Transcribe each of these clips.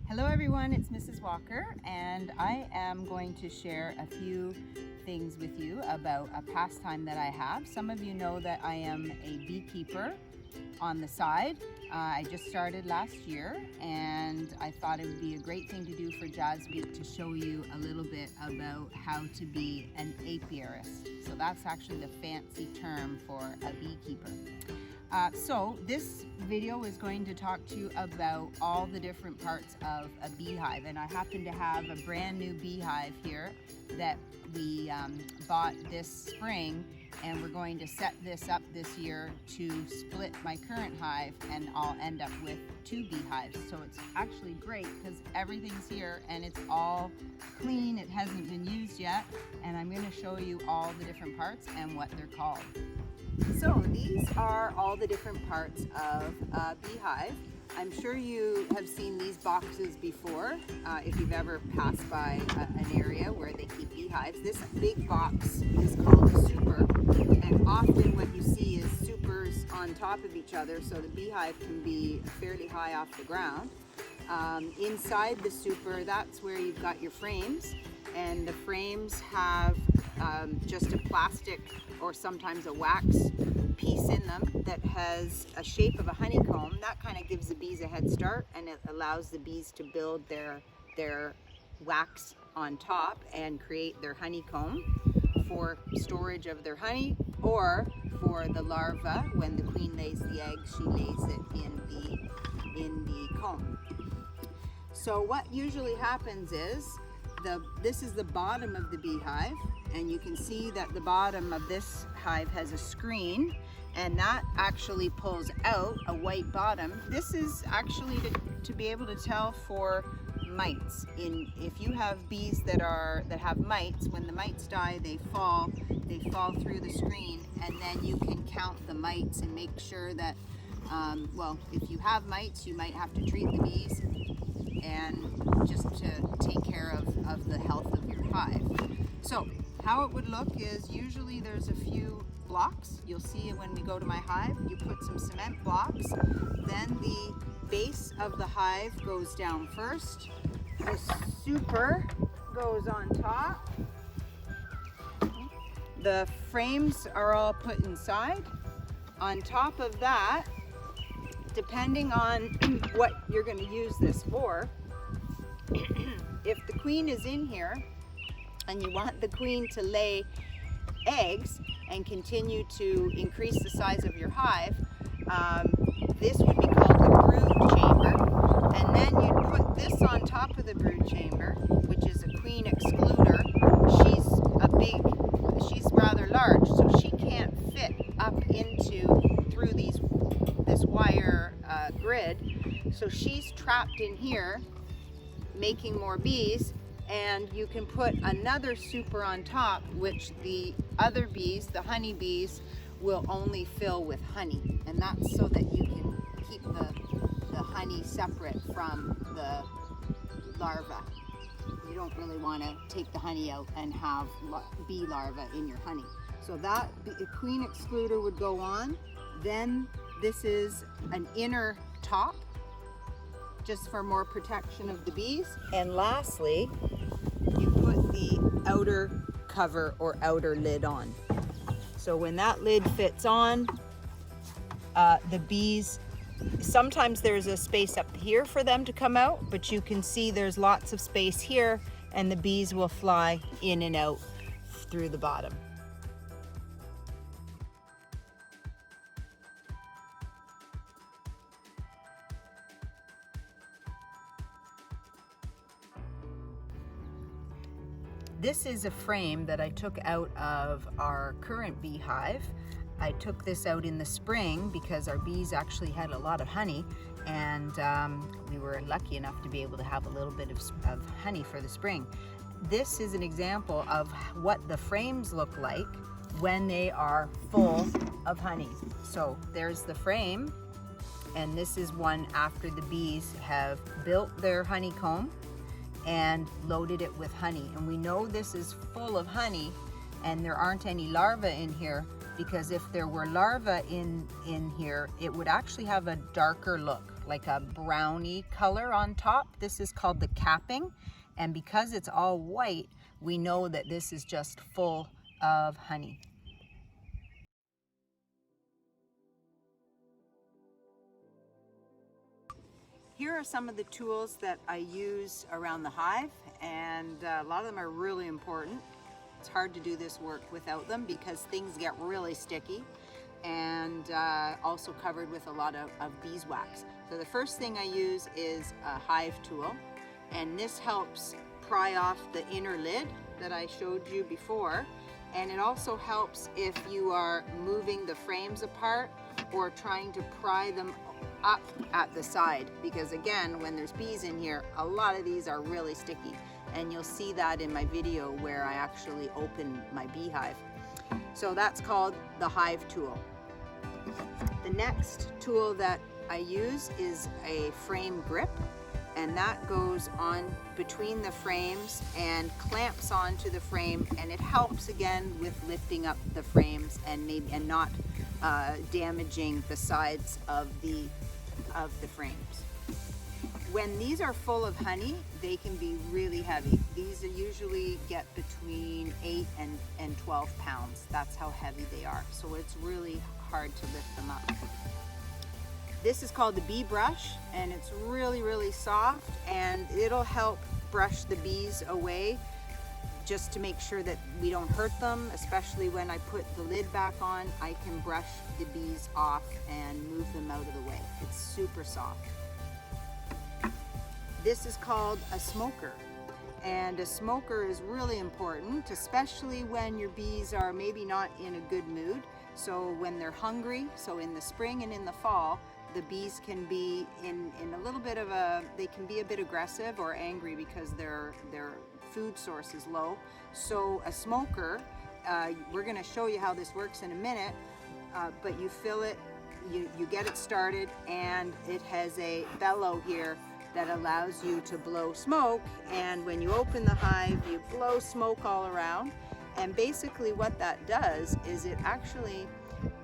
Hello everyone, it's Mrs. Walker, and I am going to share a few things with you about a pastime that I have. Some of you know that I am a beekeeper on the side. I just started last year, and I thought it would be a great thing to do for Jazzbeak to show you a little bit about how to be an apiarist. So that's actually the fancy term for a beekeeper. So this video is going to talk to you about all the different parts of a beehive, and I happen to have a brand new beehive here that we bought this spring, and we're going to set this up this year to split my current hive, and I'll end up with 2 beehives. So it's actually great because everything's here and it's all clean, it hasn't been used yet, and I'm going to show you all the different parts and what they're called. So these are all the different parts of a beehive. I'm sure you have seen these boxes before if you've ever passed by an area where they keep beehives. This big box is called a super, and often what you see is supers on top of each other, so the beehive can be fairly high off the ground. Inside the super, that's where you've got your frames, and the frames have just a plastic or sometimes a wax piece in them that has a shape of a honeycomb. That kind of gives the bees a head start, and it allows the bees to build their wax on top and create their honeycomb for storage of their honey, or for the larva. When the queen lays the egg, she lays it in the comb. So what usually happens is this is the bottom of the beehive, and you can see that the bottom of this hive has a screen, and that actually pulls out a white bottom. This is actually to be able to tell for mites. If you have bees that have mites, when the mites die, they fall through the screen, and then you can count the mites and make sure that well, if you have mites, you might have to treat the bees and just to take care of the health of your hive. So how it would look is usually there's a few blocks. You'll see when we go to my hive, you put some cement blocks, then the base of the hive goes down first, the super goes on top, the frames are all put inside. On top of that, depending on what you're going to use this for, if the queen is in here and you want the queen to lay eggs and continue to increase the size of your hive, this would be called the brood chamber, and then you'd put this on top of the brood chamber, which is a queen excluder. She's rather large, so she can't fit up through this wire grid, so she's trapped in here making more bees, and you can put another super on top, which the other bees, the honey bees, will only fill with honey, and that's so that you can keep the honey separate from the larva. You don't really want to take the honey out and have bee larvae in your honey. So that the queen excluder would go on. Then this is an inner top, just for more protection of the bees. And lastly, you put the outer cover or outer lid on. So when that lid fits on, the bees, sometimes there's a space up here for them to come out, but you can see there's lots of space here, and the bees will fly in and out through the bottom. This is a frame that I took out of our current beehive. I took this out in the spring because our bees actually had a lot of honey, and we were lucky enough to be able to have a little bit of honey for the spring. This is an example of what the frames look like when they are full of honey. So there's the frame, and this is one after the bees have built their honeycomb and loaded it with honey. And we know this is full of honey and there aren't any larvae in here, because if there were larvae in here, it would actually have a darker look. like a browny color on top. This is called the capping, and because it's all white, we know that this is just full of honey. Here are some of the tools that I use around the hive, and a lot of them are really important. It's hard to do this work without them because things get really sticky, and also covered with a lot of beeswax. So the first thing I use is a hive tool, and this helps pry off the inner lid that I showed you before, and it also helps if you are moving the frames apart or trying to pry them up at the side, because again, when there's bees in here, a lot of these are really sticky, and you'll see that in my video where I actually open my beehive. So that's called the hive tool. The next tool that I use is a frame grip, and that goes on between the frames and clamps onto the frame, and it helps again with lifting up the frames and not damaging the sides of the frames. When these are full of honey, they can be really heavy. These usually get between 8 and 12 pounds. That's how heavy they are. So it's really hard to lift them up. This is called the bee brush, and it's really, really soft, and it'll help brush the bees away just to make sure that we don't hurt them. Especially when I put the lid back on, I can brush the bees off and move them out of the way. It's super soft. This is called a smoker, and a smoker is really important, especially when your bees are maybe not in a good mood. So when they're hungry, so in the spring and in the fall, the bees can be in a little bit of they can be a bit aggressive or angry because their food source is low. So a smoker, we're going to show you how this works in a minute, but you fill it, you get it started, and it has a bellow here that allows you to blow smoke, and when you open the hive, you blow smoke all around. And basically what that does is it actually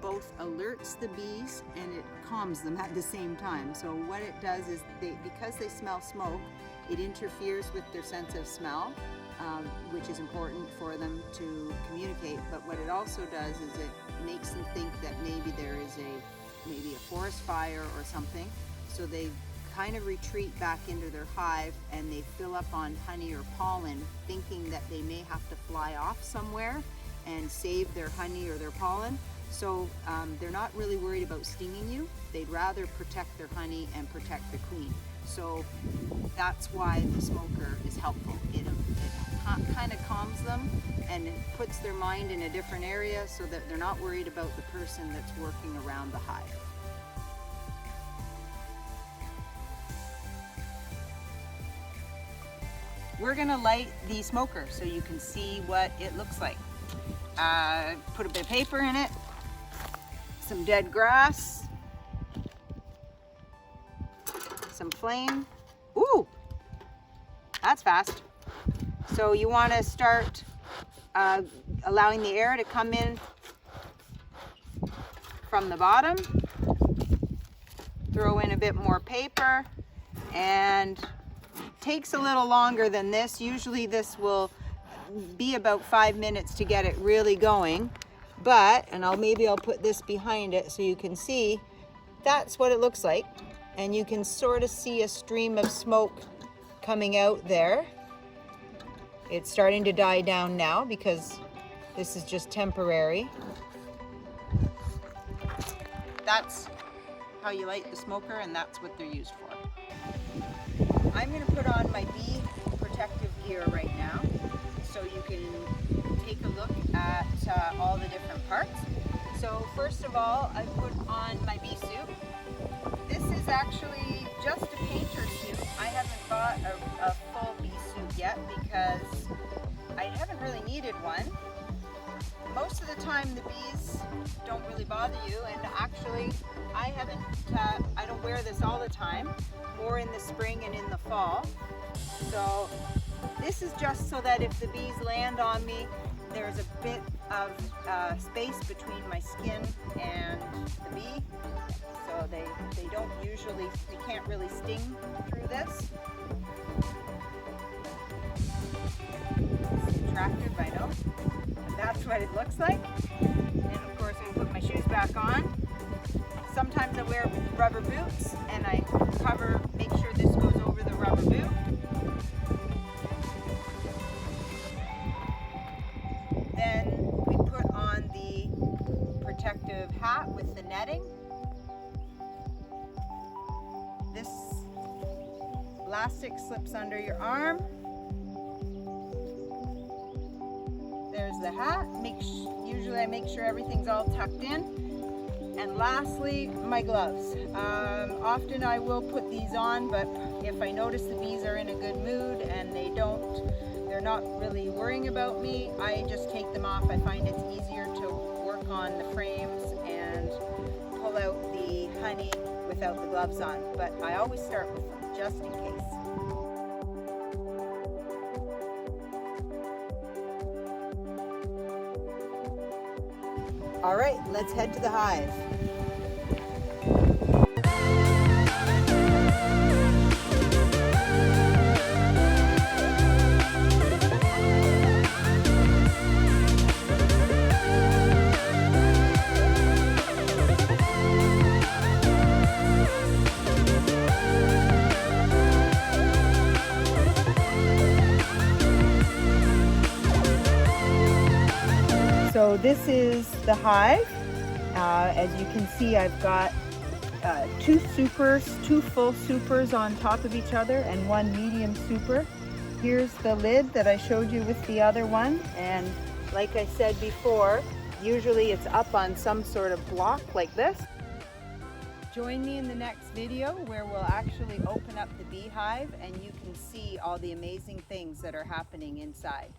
both alerts the bees and it calms them at the same time. So what it does is because they smell smoke, it interferes with their sense of smell, which is important for them to communicate. But what it also does is it makes them think that maybe there is maybe a forest fire or something. So they kind of retreat back into their hive and they fill up on honey or pollen, thinking that they may have to fly off somewhere and save their honey or their pollen. So they're not really worried about stinging you. They'd rather protect their honey and protect the queen. So that's why the smoker is helpful. It kind of calms them, and it puts their mind in a different area so that they're not worried about the person that's working around the hive. We're gonna light the smoker so you can see what it looks like. Put a bit of paper in it, some dead grass, some flame. Ooh, that's fast. So you want to start allowing the air to come in from the bottom. Throw in a bit more paper, and takes a little longer than this. Usually this will be about 5 minutes to get it really going, but, and maybe I'll put this behind it so you can see, that's what it looks like. And you can sort of see a stream of smoke coming out there. It's starting to die down now because this is just temporary. That's how you light the smoker, and that's what they're used for. I'm going to put on my bee protective gear right now so you can take a look at all the different parts. So first of all, I put on my bee suit. This is actually just a painter suit. I haven't bought a full bee suit yet because I haven't really needed one. Most of the time the bees don't really bother you, and actually I don't wear this all the time, more in the spring and in the fall. So This is just so that if the bees land on me, there's a bit of space between my skin and the bee. So they can't really sting through this. It's attractive, I know. But that's what it looks like. And of course I put my shoes back on. Sometimes I wear rubber boots and I make sure this goes over the rubber boot. Then we put on the protective hat with the netting. This elastic slips under your arm. There's the hat. Usually I make sure everything's all tucked in. And lastly, my gloves. Often I will put these on, but if I notice the bees are in a good mood and they're not really worrying about me, I just take them off. I find it's easier to work on the frames and pull out the honey without the gloves on. But I always start with them, just in case. All right, let's head to the hive. So this is the hive. As you can see, I've got two full supers on top of each other and one medium super. Here's the lid that I showed you with the other one, and like I said before, usually it's up on some sort of block like this. Join me in the next video where we'll actually open up the beehive and you can see all the amazing things that are happening inside.